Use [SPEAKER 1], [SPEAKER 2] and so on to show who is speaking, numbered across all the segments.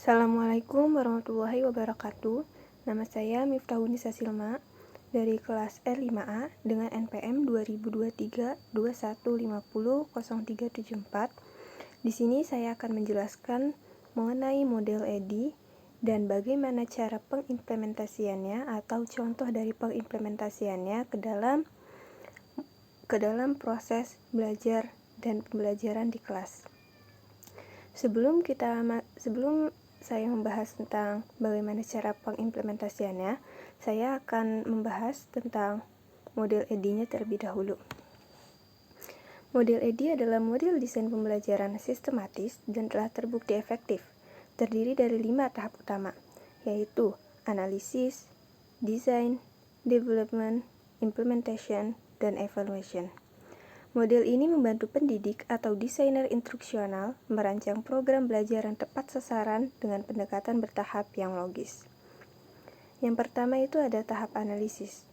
[SPEAKER 1] Assalamualaikum warahmatullahi wabarakatuh. Nama saya Miftahunisa Silma dari kelas R5A dengan NPM 2023-2150-0374. Di sini saya akan menjelaskan mengenai model EDI dan bagaimana cara pengimplementasiannya atau contoh dari pengimplementasiannya ke dalam proses belajar dan pembelajaran di kelas. Sebelum saya membahas tentang bagaimana cara pengimplementasiannya, saya akan membahas tentang model EDI-nya terlebih dahulu. Model EDI adalah model desain pembelajaran sistematis dan telah terbukti efektif. Terdiri dari 5 tahap utama, yaitu analisis, design, development, implementation, dan evaluation. Model ini membantu pendidik atau desainer instruksional merancang program belajar yang tepat sasaran dengan pendekatan bertahap yang logis. Yang pertama itu ada tahap analisis.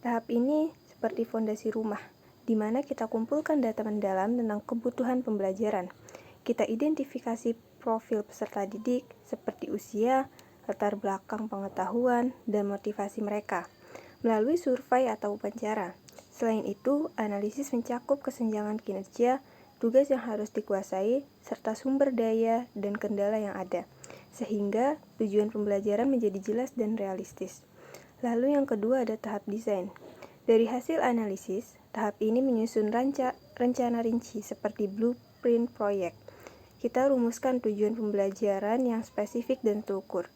[SPEAKER 1] Tahap ini seperti fondasi rumah, di mana kita kumpulkan data mendalam tentang kebutuhan pembelajaran. Kita identifikasi profil peserta didik seperti usia, latar belakang pengetahuan, dan motivasi mereka melalui survei atau wawancara. Selain itu, analisis mencakup kesenjangan kinerja, tugas yang harus dikuasai, serta sumber daya dan kendala yang ada, sehingga tujuan pembelajaran menjadi jelas dan realistis. Lalu yang kedua ada tahap desain. Dari hasil analisis, tahap ini menyusun rencana rinci seperti blueprint proyek. Kita rumuskan tujuan pembelajaran yang spesifik dan terukur.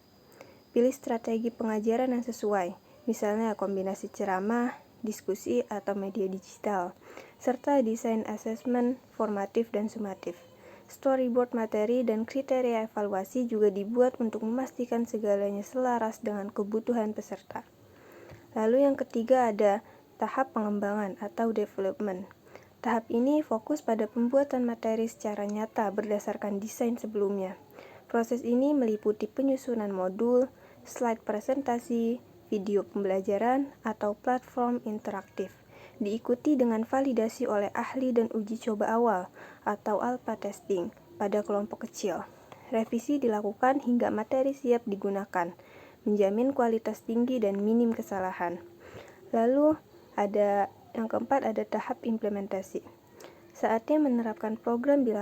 [SPEAKER 1] Pilih strategi pengajaran yang sesuai, misalnya kombinasi ceramah, diskusi, atau media digital, serta desain asesmen formatif dan sumatif. Storyboard materi dan kriteria evaluasi juga dibuat untuk memastikan segalanya selaras dengan kebutuhan peserta. Lalu yang ketiga ada tahap pengembangan atau development. Tahap ini fokus pada pembuatan materi secara nyata berdasarkan desain sebelumnya. Proses ini meliputi penyusunan modul, slide presentasi, video pembelajaran, atau platform interaktif, diikuti dengan validasi oleh ahli dan uji coba awal atau alpha testing pada kelompok kecil. Revisi dilakukan hingga materi siap digunakan, menjamin kualitas tinggi dan minim kesalahan. Lalu yang keempat ada tahap implementasi. Saatnya menerapkan program di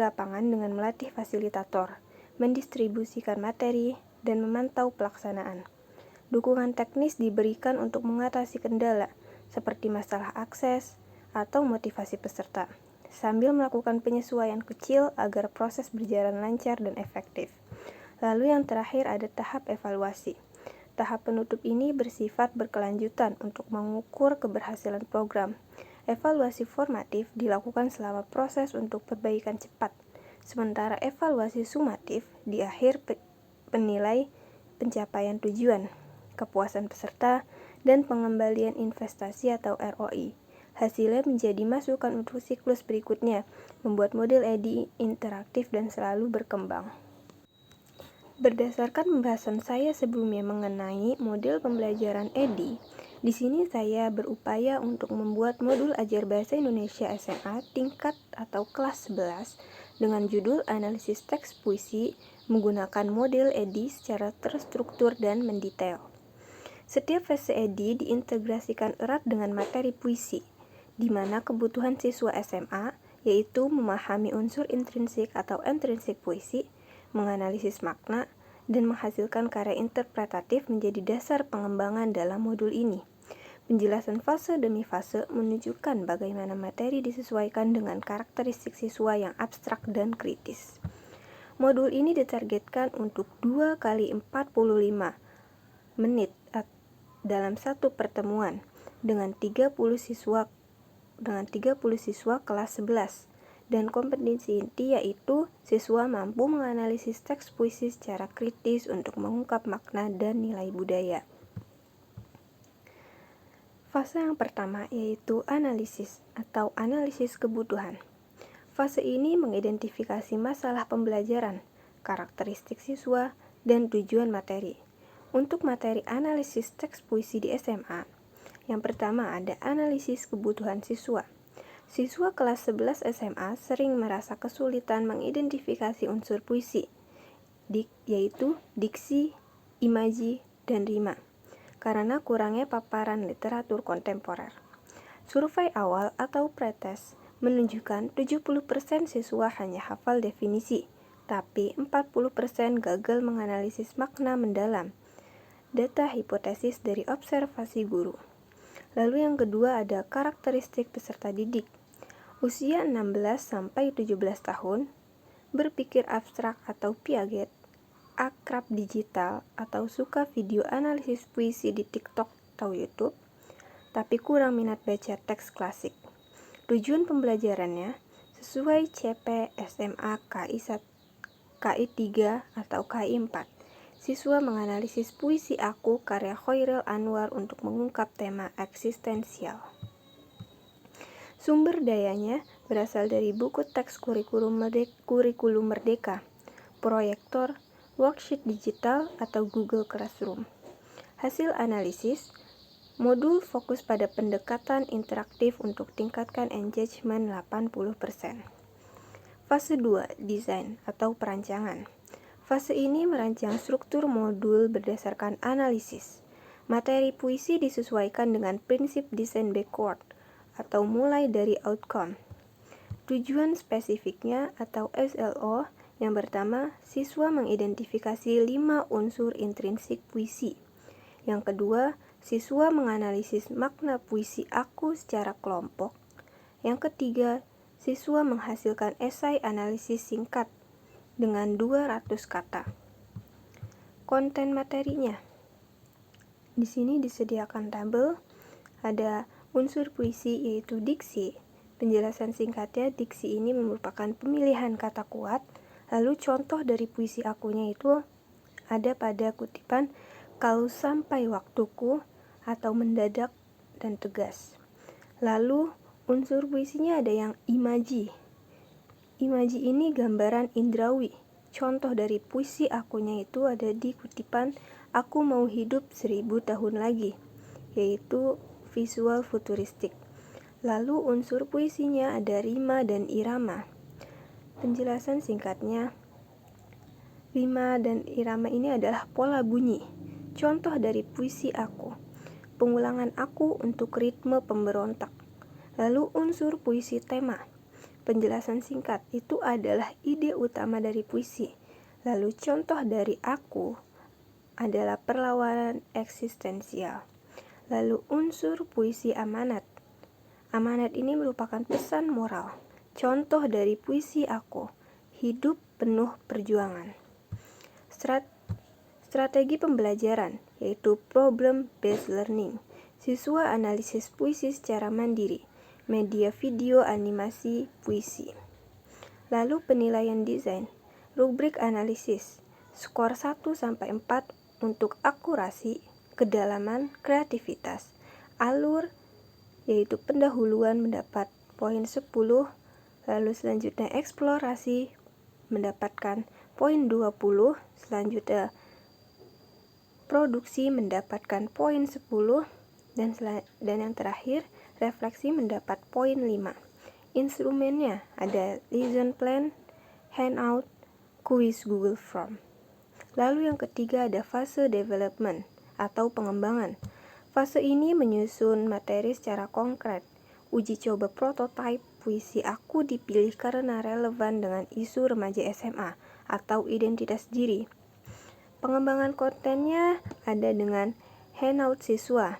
[SPEAKER 1] lapangan dengan melatih fasilitator, mendistribusikan materi, dan memantau pelaksanaan. Dukungan teknis diberikan untuk mengatasi kendala, seperti masalah akses atau motivasi peserta, sambil melakukan penyesuaian kecil agar proses berjalan lancar dan efektif. Lalu yang terakhir ada tahap evaluasi. Tahap penutup ini bersifat berkelanjutan untuk mengukur keberhasilan program. Evaluasi formatif dilakukan selama proses untuk perbaikan cepat, sementara evaluasi sumatif di akhir penilai pencapaian tujuan, kepuasan peserta, dan pengembalian investasi atau ROI. Hasilnya menjadi masukan untuk siklus berikutnya, membuat model EDI interaktif dan selalu berkembang. Berdasarkan pembahasan saya sebelumnya mengenai model pembelajaran EDI, di sini saya berupaya untuk membuat modul ajar bahasa Indonesia SMA tingkat atau kelas 11 dengan judul analisis teks puisi menggunakan model EDI secara terstruktur dan mendetail. Setiap fase EDI diintegrasikan erat dengan materi puisi, di mana kebutuhan siswa SMA yaitu memahami unsur intrinsik atau ekstrinsik puisi, menganalisis makna, dan menghasilkan karya interpretatif menjadi dasar pengembangan dalam modul ini. Penjelasan fase demi fase menunjukkan bagaimana materi disesuaikan dengan karakteristik siswa yang abstrak dan kritis. Modul ini ditargetkan untuk 2 kali 45 menit dalam satu pertemuan dengan 30 siswa kelas 11. Dan kompetensi inti yaitu siswa mampu menganalisis teks puisi secara kritis untuk mengungkap makna dan nilai budaya. Fase yang pertama yaitu analisis atau analisis kebutuhan. Fase ini mengidentifikasi masalah pembelajaran, karakteristik siswa, dan tujuan materi. Untuk materi analisis teks puisi di SMA, yang pertama ada analisis kebutuhan siswa. Siswa kelas 11 SMA sering merasa kesulitan mengidentifikasi unsur puisi yaitu diksi, imaji, dan rima, karena kurangnya paparan literatur kontemporer. Survei awal atau pretest menunjukkan 70% siswa hanya hafal definisi, tapi 40% gagal menganalisis makna mendalam. Data hipotesis dari observasi guru. Lalu yang kedua ada karakteristik peserta didik. Usia 16-17 tahun, berpikir abstrak atau Piaget, akrab digital atau suka video analisis puisi di TikTok atau YouTube, tapi kurang minat baca teks klasik. Tujuan pembelajarannya sesuai CP SMA KI 3 atau KI 4. Siswa menganalisis puisi Aku karya Khoiril Anwar untuk mengungkap tema eksistensial. Sumber dayanya berasal dari buku teks kurikulum Merdeka, proyektor, worksheet digital, atau Google Classroom. Hasil analisis, modul fokus pada pendekatan interaktif untuk tingkatkan engagement 80%. Fase 2, desain atau perancangan. Fase ini merancang struktur modul berdasarkan analisis. Materi puisi disesuaikan dengan prinsip desain backward atau mulai dari outcome. Tujuan spesifiknya atau SLO yang pertama, siswa mengidentifikasi 5 unsur intrinsik puisi. Yang kedua, siswa menganalisis makna puisi Aku secara kelompok. Yang ketiga, siswa menghasilkan esai analisis singkat dengan 200 kata. Konten materinya. Di sini disediakan tabel, ada unsur puisi yaitu diksi. Penjelasan singkatnya, diksi ini merupakan pemilihan kata kuat. Lalu contoh dari puisi Akunya itu ada pada kutipan kalau sampai waktuku atau mendadak dan tegas. Lalu unsur puisinya ada yang imaji. Imaji ini gambaran indrawi. Contoh dari puisi Akunya itu ada di kutipan Aku mau hidup 1000 tahun lagi, yaitu visual futuristik. Lalu unsur puisinya ada rima dan irama. Penjelasan singkatnya, rima dan irama ini adalah pola bunyi. Contoh dari puisi Aku, pengulangan Aku untuk ritme pemberontak. Lalu unsur puisi tema. Penjelasan singkat itu adalah ide utama dari puisi. Lalu contoh dari Aku adalah perlawanan eksistensial. Lalu unsur puisi amanat. Amanat ini merupakan pesan moral. Contoh dari puisi Aku, hidup penuh perjuangan. Strategi pembelajaran, yaitu problem-based learning. Siswa analisis puisi secara mandiri, media video, animasi, puisi. Lalu penilaian desain, rubrik analisis, skor 1-4 untuk akurasi, kedalaman, kreativitas. Alur, yaitu pendahuluan mendapat poin 10, lalu selanjutnya eksplorasi mendapatkan poin 20, selanjutnya produksi mendapatkan poin 10, dan yang terakhir refleksi mendapat poin 5. Instrumennya ada lesson plan, handout, kuis Google Form. Lalu yang ketiga ada fase development atau pengembangan. Fase ini menyusun materi secara konkret. Uji coba prototipe puisi Aku dipilih karena relevan dengan isu remaja SMA atau identitas diri. Pengembangan kontennya ada dengan handout siswa,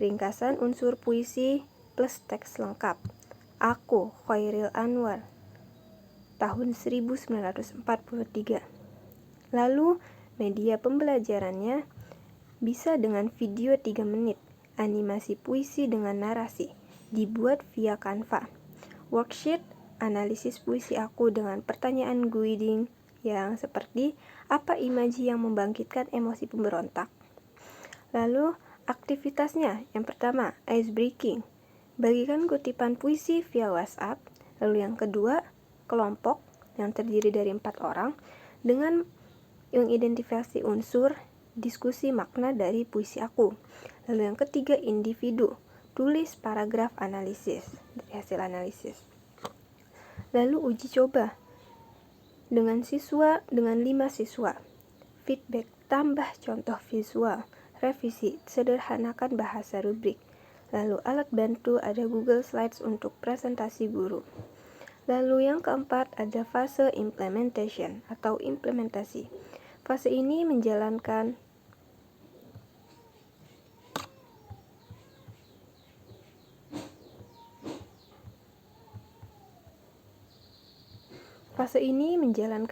[SPEAKER 1] ringkasan unsur puisi plus teks lengkap. Aku, Khoiril Anwar, tahun 1943. Lalu media pembelajarannya bisa dengan video 3 menit, animasi puisi dengan narasi, dibuat via Canva. Worksheet, analisis puisi Aku dengan pertanyaan guiding yang seperti apa imaji yang membangkitkan emosi pemberontak. Lalu aktivitasnya, yang pertama ice breaking, bagikan kutipan puisi via WhatsApp. Lalu yang kedua kelompok yang terdiri dari 4 orang dengan mengidentifikasi unsur diskusi makna dari puisi Aku. Lalu yang ketiga individu, tulis paragraf analisis dari hasil analisis. Lalu uji coba dengan 5 siswa. feedback, tambah contoh visual, revisi, sederhanakan bahasa rubrik. Lalu alat bantu ada Google Slides untuk presentasi guru. Lalu yang keempat ada fase implementation atau implementasi. Fase ini menjalankan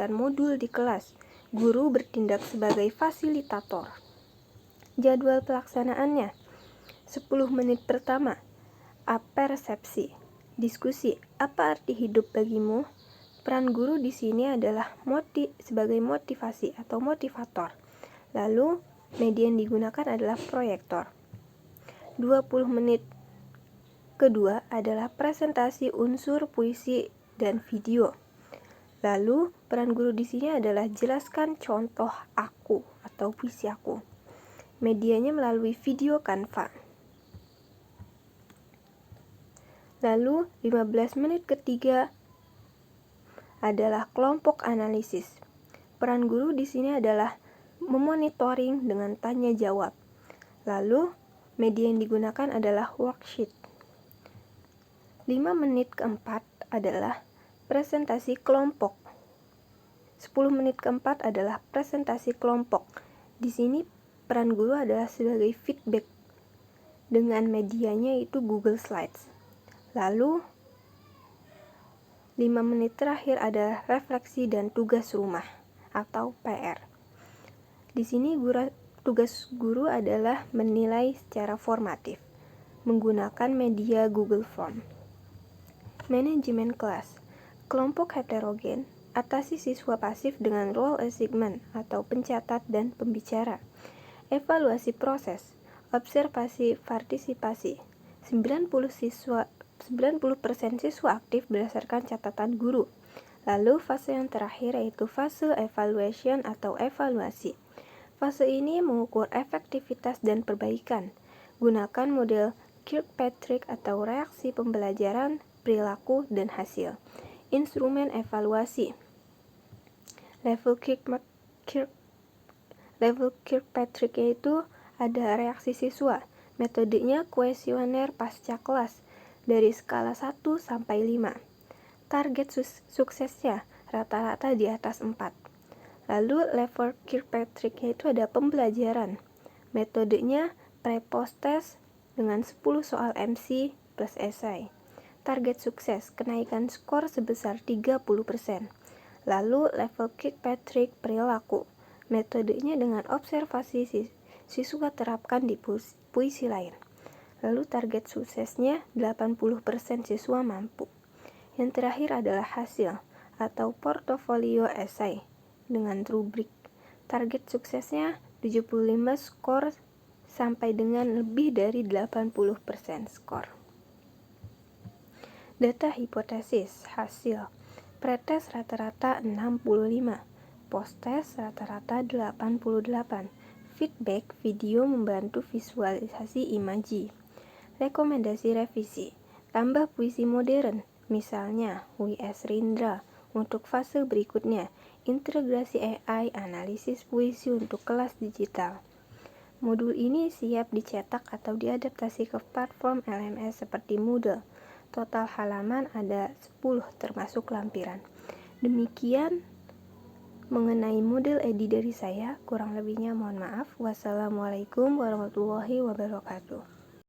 [SPEAKER 1] modul di kelas. Guru bertindak sebagai fasilitator. Jadwal pelaksanaannya 10 menit pertama, apersepsi, diskusi, apa arti hidup bagimu? Peran guru di sini adalah sebagai motivasi atau motivator. Lalu, media yang digunakan adalah proyektor. 20 menit kedua adalah presentasi unsur puisi dan video. Lalu, peran guru di sini adalah jelaskan contoh aku atau puisi aku. Medianya melalui video Canva. Lalu 15 menit ketiga adalah kelompok analisis. Peran guru di sini adalah memonitoring dengan tanya jawab. Lalu media yang digunakan adalah worksheet. 5 menit keempat adalah presentasi kelompok. 10 menit keempat adalah presentasi kelompok. Di sini peran guru adalah sebagai feedback dengan medianya itu Google Slides. Lalu 5 menit terakhir ada refleksi dan tugas rumah atau PR. Di sini tugas guru adalah menilai secara formatif menggunakan media Google Form. Manajemen kelas. Kelompok heterogen, atasi siswa pasif dengan role assignment atau pencatat dan pembicara. Evaluasi proses, observasi partisipasi. 90% siswa aktif berdasarkan catatan guru. Lalu fase yang terakhir yaitu fase evaluation atau evaluasi. Fase ini mengukur efektivitas dan perbaikan. Gunakan model Kirkpatrick atau reaksi pembelajaran, perilaku, dan hasil. Instrumen evaluasi. Level Kirkpatrick yaitu ada reaksi siswa. Metodenya kuesioner pasca kelas dari skala 1 sampai 5. Target suksesnya rata-rata di atas 4. Lalu level Kirkpatrick yaitu ada pembelajaran. Metodenya pre-post test dengan 10 soal MC plus esai. Target sukses kenaikan skor sebesar 30%. Lalu level Kirkpatrick perilaku. Metodenya dengan observasi siswa terapkan di puisi lain. Lalu target suksesnya 80% siswa mampu. Yang terakhir adalah hasil atau portofolio esai dengan rubrik. Target suksesnya 75 skor sampai dengan lebih dari 80% skor. Data hipotesis hasil. Pretest rata-rata 65, post-test rata-rata 88. Feedback video membantu visualisasi imaji. Rekomendasi revisi. Tambah puisi modern, misalnya W.S. Rindra. Untuk fase berikutnya, integrasi AI analisis puisi untuk kelas digital. Modul ini siap dicetak atau diadaptasi ke platform LMS seperti Moodle. Total halaman ada 10 termasuk lampiran. Demikian mengenai model edi dari saya, kurang lebihnya mohon maaf. Wassalamualaikum warahmatullahi wabarakatuh.